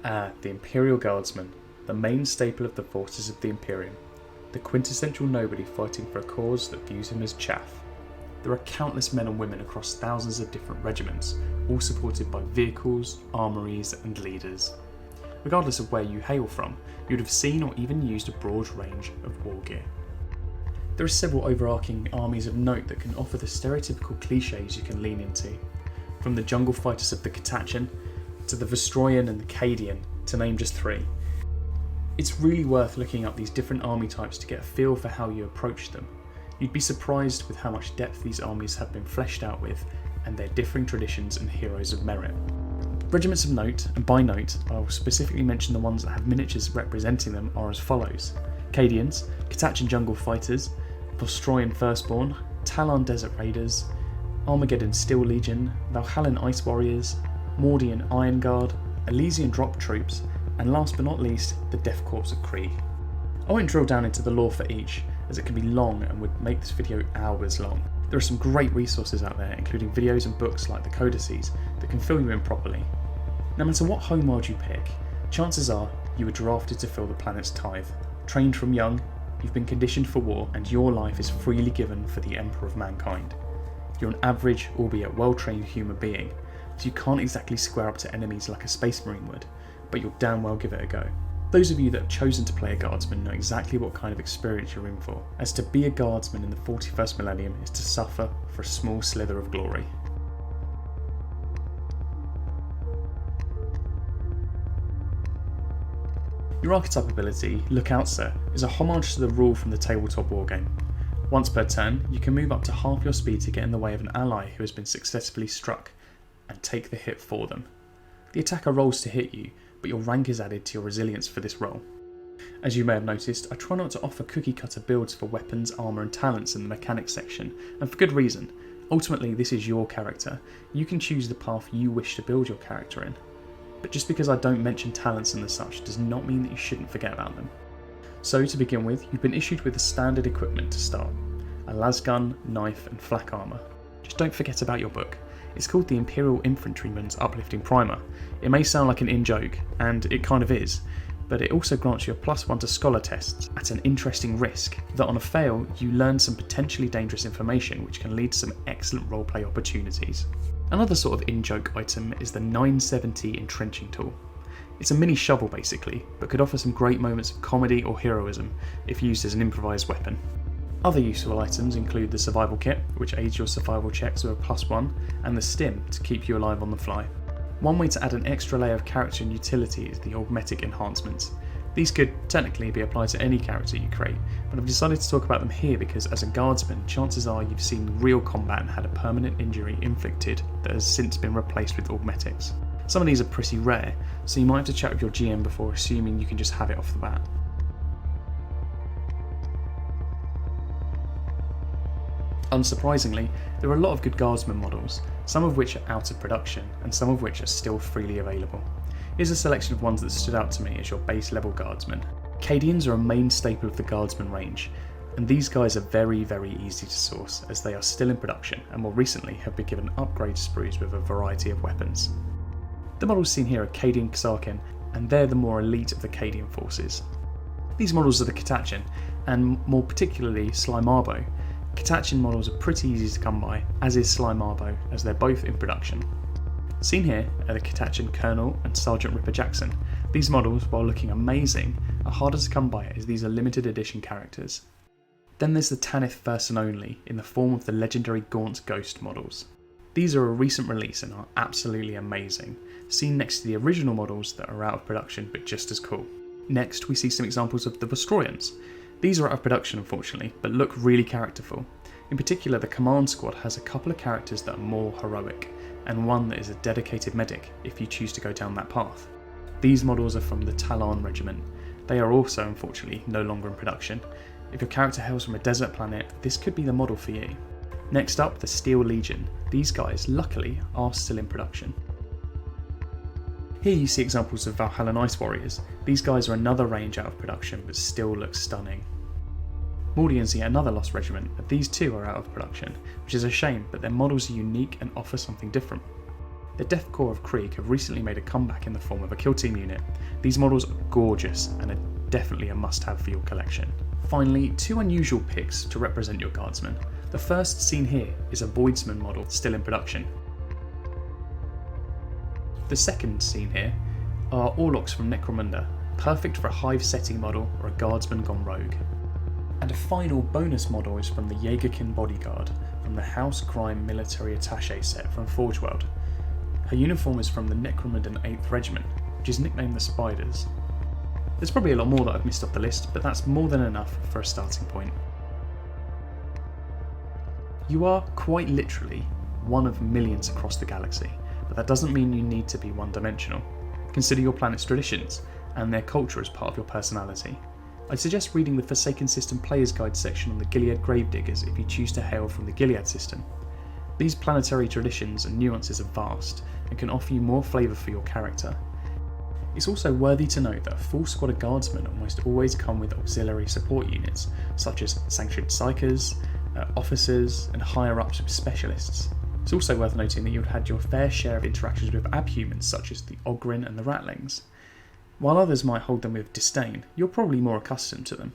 The Imperial Guardsman, the main staple of the forces of the Imperium, the quintessential nobody fighting for a cause that views him as chaff. There are countless men and women across thousands of different regiments, all supported by vehicles, armories and leaders. Regardless of where you hail from, you would have seen or even used a broad range of war gear. There are several overarching armies of note that can offer the stereotypical cliches you can lean into, from the jungle fighters of the Catachan, to the Vestroyan and the Cadian, to name just three. It's really worth looking up these different army types to get a feel for how you approach them. You'd be surprised with how much depth these armies have been fleshed out with, and their differing traditions and heroes of merit. Regiments of note, and by note, I'll specifically mention the ones that have miniatures representing them, are as follows: Cadians, Catachan Jungle Fighters, Vostroyan Firstborn, Talon Desert Raiders, Armageddon Steel Legion, Valhallan Ice Warriors, Mordian Iron Guard, Elysian Drop Troops, and last but not least, the Death Corps of Krieg. I won't drill down into the lore for each, as it can be long and would make this video hours long. There are some great resources out there, including videos and books like the Codices, that can fill you in properly. No matter what homeworld you pick, chances are you were drafted to fill the planet's tithe. Trained from young, you've been conditioned for war, and your life is freely given for the Emperor of Mankind. You're an average, albeit well-trained human being, so you can't exactly square up to enemies like a Space Marine would, but you'll damn well give it a go. Those of you that have chosen to play a guardsman know exactly what kind of experience you're in for, as to be a guardsman in the 41st millennium is to suffer for a small slither of glory. Your archetype ability, Look Out Sir, is a homage to the rule from the tabletop wargame. Once per turn, you can move up to half your speed to get in the way of an ally who has been successfully struck, and take the hit for them. The attacker rolls to hit you, but your rank is added to your resilience for this roll. As you may have noticed, I try not to offer cookie cutter builds for weapons, armour and talents in the mechanics section, and for good reason. Ultimately, this is your character. You can choose the path you wish to build your character in. But just because I don't mention talents and the such does not mean that you shouldn't forget about them. So to begin with, you've been issued with the standard equipment to start: a lasgun, knife and flak armour. Just don't forget about your book. It's called the Imperial Infantryman's Uplifting Primer. It may sound like an in-joke, and it kind of is, but it also grants you a +1 to scholar tests at an interesting risk that on a fail you learn some potentially dangerous information which can lead to some excellent roleplay opportunities. Another sort of in-joke item is the 970 Entrenching Tool. It's a mini shovel basically, but could offer some great moments of comedy or heroism if used as an improvised weapon. Other useful items include the Survival Kit, which aids your survival checks with a +1, and the Stim to keep you alive on the fly. One way to add an extra layer of character and utility is the Augmetic Enhancements. These could technically be applied to any character you create, but I've decided to talk about them here because as a guardsman, chances are you've seen real combat and had a permanent injury inflicted that has since been replaced with Augmetics. Some of these are pretty rare, so you might have to chat with your GM before assuming you can just have it off the bat. Unsurprisingly, there are a lot of good guardsman models, some of which are out of production and some of which are still freely available. Here's a selection of ones that stood out to me as your base level guardsman. Cadians are a main staple of the guardsman range, and these guys are very easy to source as they are still in production and more recently have been given upgrade sprues with a variety of weapons. The models seen here are Cadian Xarkin, and they're the more elite of the Cadian forces. These models are the Catachan, and more particularly Slimarbo. Catachan models are pretty easy to come by, as is Slimarbo, as they're both in production. Seen here are the Catachan Colonel and Sergeant Ripper Jackson. These models, while looking amazing, are harder to come by as these are limited edition characters. Then there's the Tanith First and Only, in the form of the legendary Gaunt Ghost models. These are a recent release and are absolutely amazing, seen next to the original models that are out of production but just as cool. Next we see some examples of the Vostroyans. These are out of production unfortunately, but look really characterful. In particular, the command squad has a couple of characters that are more heroic, and one that is a dedicated medic if you choose to go down that path. These models are from the Talon regiment. They are also unfortunately no longer in production. If your character hails from a desert planet, this could be the model for you. Next up, the Steel Legion. These guys, luckily, are still in production. Here you see examples of Valhallan Ice Warriors. These guys are another range out of production but still look stunning. Mordians are yet another lost regiment, but these too are out of production, which is a shame, but their models are unique and offer something different. The Death Corps of Krieg have recently made a comeback in the form of a kill team unit. These models are gorgeous and are definitely a must-have for your collection. Finally, 2 unusual picks to represent your Guardsmen. The first seen here is a Voidsman model still in production. The second seen here are Orlocks from Necromunda, perfect for a Hive setting model or a Guardsman gone rogue. And a final bonus model is from the Jägerkin Bodyguard from the House Grime Military Attaché set from Forge World. Her uniform is from the Necromundan 8th Regiment, which is nicknamed the Spiders. There's probably a lot more that I've missed off the list, but that's more than enough for a starting point. You are quite literally one of millions across the galaxy, but that doesn't mean you need to be one-dimensional. Consider your planet's traditions and their culture as part of your personality. I'd suggest reading the Forsaken System Player's Guide section on the Gilead Gravediggers if you choose to hail from the Gilead system. These planetary traditions and nuances are vast and can offer you more flavour for your character. It's also worthy to note that a full squad of Guardsmen almost always come with auxiliary support units, such as Sanctuary Psychers, officers, and higher-ups with specialists. It's also worth noting that you've had your fair share of interactions with abhumans such as the Ogryn and the Ratlings. While others might hold them with disdain, you're probably more accustomed to them.